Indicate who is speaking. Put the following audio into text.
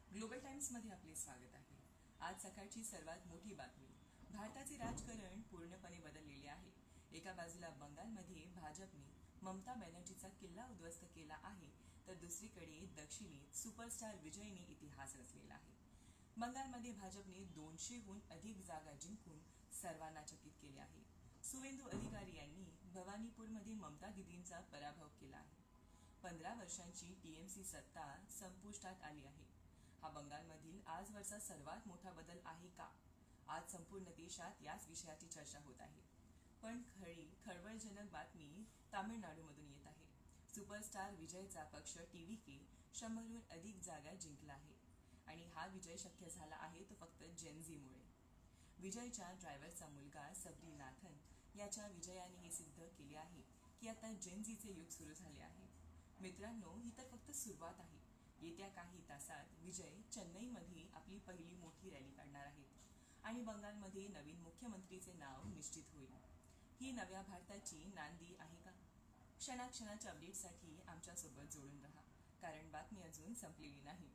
Speaker 1: Global टाइम्समध्ये आपले स्वागत आहे। आज सकाळची सर्वात मोठी बातमी। भारताचे राजकारण पूर्णपणे बदललेले आहे। एका बाजूला बंगालमध्ये भाजपने ममता बॅनर्जीचा किल्ला उद्ध्वस्त केला आहे, तर दुसरीकडे दक्षिणेत सुपरस्टार विजयने इतिहास रचलेला आहे। बंगालमध्ये भाजपने 200हून अधिक जागा जिंकून सर्वांना चकित केले आहे। सुवेंदू अधिकारी यांनी भवानीपूरमध्ये ममता दीदींचा पराभव केला आहे। 15 वर्षांची टीएमसी सत्ता संपुष्टात आली आहे। हा बंगालमधील आजवरचा सर्वात मोठा बदल आहे का? आज संपूर्ण देशात याच विषयाची चर्चा होत आहे। पण खळबळजनक बातमी तामिळनाडूमधून येत आहे। सुपरस्टार विजयचा पक्ष टीव्हीके 100हून अधिक जागा जिंकला आहे आणि हा विजय शक्य झाला आहे तो फक्त जेनझीमुळे। विजयच्या ड्रायव्हरचा मुलगा सबरीनाथन याच्या विजयाने हे सिद्ध केले आहे की आता जेनझीचे युग सुरू झाले आहे। मित्रांनो, ही तर फक्त सुरुवात आहे। येत्या काही तासात विजय चेन्नईमध्ये आपली पहिली मोठी रॅली काढणार आहेत आणि बंगालमध्ये नवीन मुख्यमंत्रीचे नाव निश्चित होईल। ही नव्या भारताची नांदी आहे का? क्षणाक्षणाच्या अपडेटसाठी आमच्यासोबत जोडून रहा, कारण बातमी अजून संपलेली नाही।